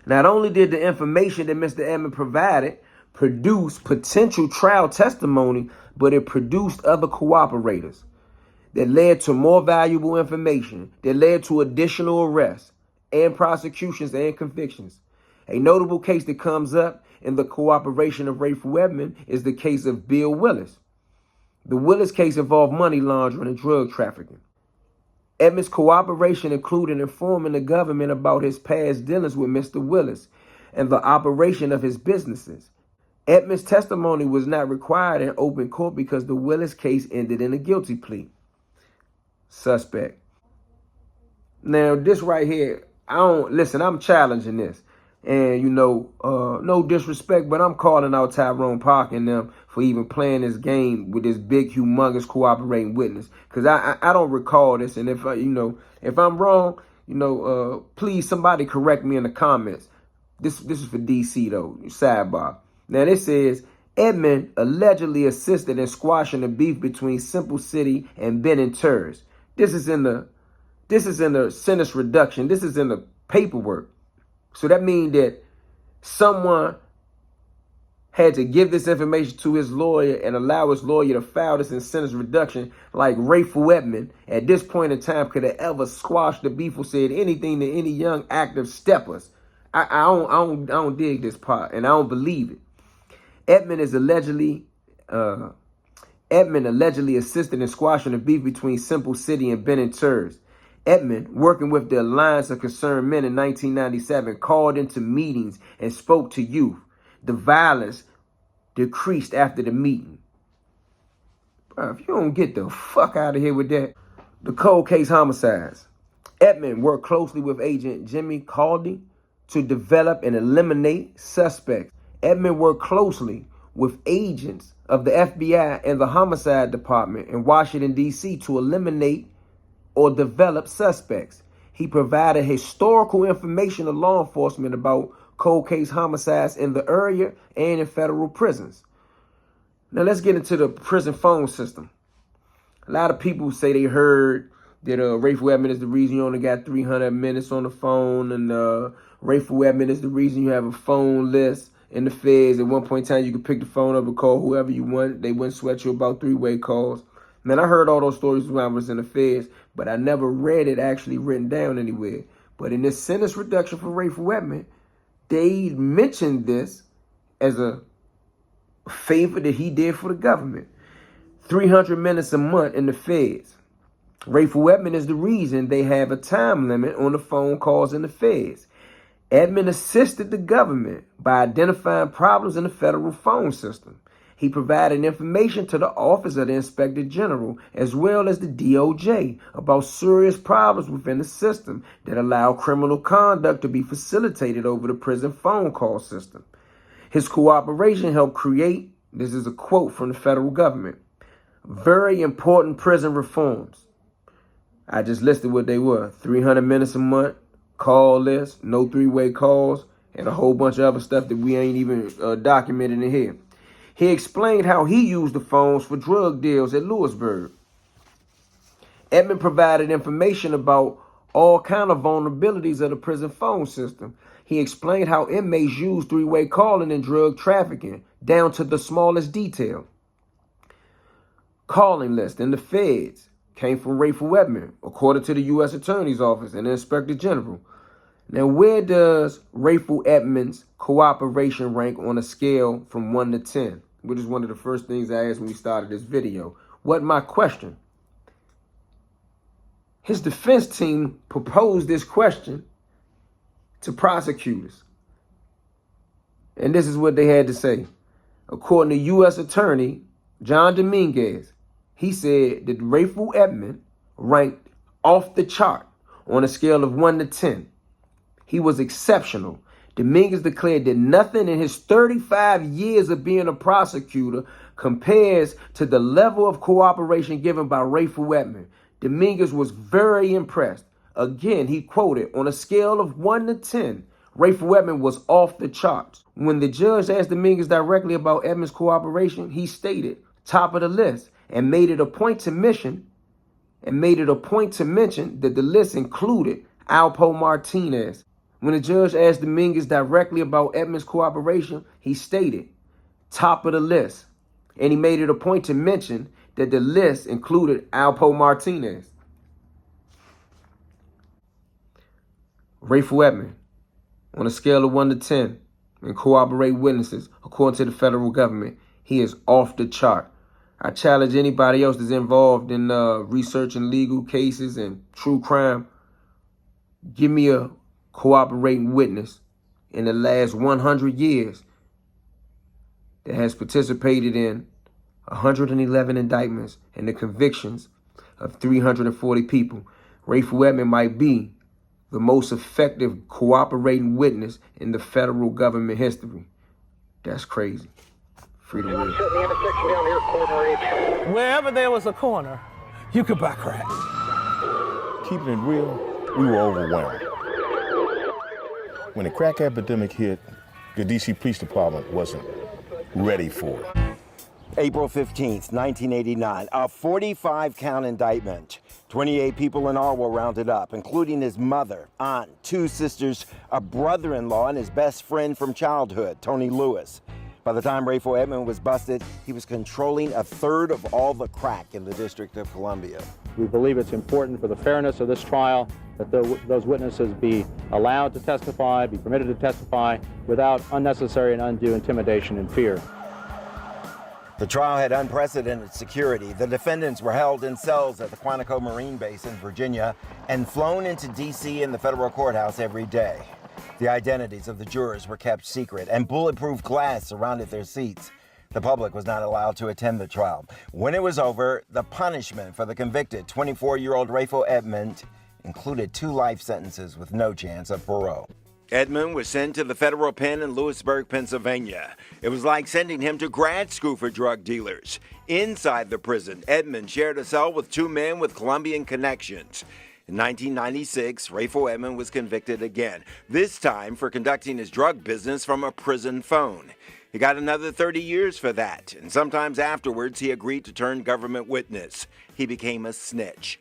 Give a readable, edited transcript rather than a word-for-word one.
Not only did the information that Mr. Edmond provided produce potential trial testimony, but it produced other cooperators that led to more valuable information, that led to additional arrests and prosecutions and convictions. A notable case that comes up in the cooperation of Rayful Edmond is the case of Bill Willis. The Willis case involved money laundering and drug trafficking. Edmond's cooperation included informing the government about his past dealings with Mr. Willis and the operation of his businesses. Edmond's testimony was not required in open court because the Willis case ended in a guilty plea. Suspect. Now, this right here, I'm challenging this. And, no disrespect, but I'm calling out Tyrone Parker and them for even playing this game with this big, humongous cooperating witness. Because I don't recall this. And if I'm wrong, please somebody correct me in the comments. This is for DC, though. Sidebar. Now, this says, Edmond allegedly assisted in squashing the beef between Simple City and Ben and Terz. This is in the sentence reduction. This is in the paperwork. So that means that someone had to give this information to his lawyer and allow his lawyer to file this in sentence reduction, like Rayful Edmond at this point in time could have ever squashed the beef or said anything to any young active steppers. I don't dig this part, and I don't believe it. Edmond allegedly assisted in squashing the beef between Simple City and Ben and Terz. Edmond, working with the Alliance of Concerned Men in 1997, called into meetings and spoke to youth. The violence decreased after the meeting. Bro, if you don't get the fuck out of here with that. The cold case homicides. Edmond worked closely with Agent Jimmy Caldy to develop and eliminate suspects. Edmond worked closely with agents of the FBI and the Homicide Department in Washington, D.C. to eliminate or develop suspects. He provided historical information to law enforcement about cold case homicides in the area and in federal prisons. Now let's get into the prison phone system. A lot of people say they heard that Rayful Edmond is the reason you only got 300 minutes on the phone, and Rayful Edmond is the reason you have a phone list in the feds. At one point in time, you could pick the phone up and call whoever you want. They wouldn't sweat you about three-way calls. Man, I heard all those stories when I was in the feds, but I never read it actually written down anywhere. But in this sentence reduction for Rayful Edmond, they mentioned this as a favor that he did for the government. 300 minutes a month in the feds. Rayful Edmond is the reason they have a time limit on the phone calls in the feds. Edmond assisted the government by identifying problems in the federal phone system. He provided information to the Office of the Inspector General as well as the DOJ about serious problems within the system that allow criminal conduct to be facilitated over the prison phone call system. His cooperation helped create, this is a quote from the federal government, very important prison reforms. I just listed what they were. 300 minutes a month, call list, no three-way calls, and a whole bunch of other stuff that we ain't even documented in here. He explained how he used the phones for drug deals at Lewisburg. Edmond provided information about all kind of vulnerabilities of the prison phone system. He explained how inmates use three-way calling and drug trafficking down to the smallest detail. Calling list in the feds came from Rayful Edmond, according to the U.S. Attorney's Office and the Inspector General. Now, where does Rayful Edmond's cooperation rank on a scale from 1 to 10? Which is one of the first things I asked when we started this video. What my question? His defense team proposed this question to prosecutors. And this is what they had to say. According to U.S. Attorney John Dominguez, he said that Rayful Edmond ranked off the chart on a scale of 1 to 10. He was exceptional. Dominguez declared that nothing in his 35 years of being a prosecutor compares to the level of cooperation given by Rayful Edmond. Dominguez was very impressed. Again, he quoted, on a scale of 1 to 10, Rayful Edmond was off the charts. When the judge asked Dominguez directly about Edmond's cooperation, he stated, top of the list, and made it a point to mention that the list included Alpo Martinez. When the judge asked Dominguez directly about Edmond's cooperation, he stated, top of the list. And he made it a point to mention that the list included Alpo Martinez. Rayful Edmond, on a scale of 1 to 10, and corroborate witnesses, according to the federal government, he is off the chart. I challenge anybody else that's involved in researching legal cases and true crime. Give me a cooperating witness in the last 100 years that has participated in 111 indictments and the convictions of 340 people. Rayful Edmond might be the most effective cooperating witness in the federal government history. That's crazy. Freedom. Wherever there was a corner, you could buy crack. Keeping it real, we were overwhelmed. When the crack epidemic hit, the D.C. Police Department wasn't ready for it. April 15th, 1989, a 45-count indictment. 28 people in all were rounded up, including his mother, aunt, 2 sisters, a brother-in-law, and his best friend from childhood, Tony Lewis. By the time Rayful Edmond was busted, he was controlling a third of all the crack in the District of Columbia. We believe it's important for the fairness of this trial that those witnesses be allowed to testify, be permitted to testify without unnecessary and undue intimidation and fear. The trial had unprecedented security. The defendants were held in cells at the Quantico Marine Base in Virginia and flown into D.C. and the federal courthouse every day. The identities of the jurors were kept secret, and bulletproof glass surrounded their seats. The public was not allowed to attend the trial. When it was over, the punishment for the convicted 24-year-old Rayful Edmond included 2 life sentences with no chance of parole. Edmond was sent to the federal pen in Lewisburg, Pennsylvania. It was like sending him to grad school for drug dealers. Inside the prison, Edmond shared a cell with 2 men with Colombian connections. In 1996, Rayful Edmond was convicted again, this time for conducting his drug business from a prison phone. He got another 30 years for that, and sometimes afterwards he agreed to turn government witness. He became a snitch.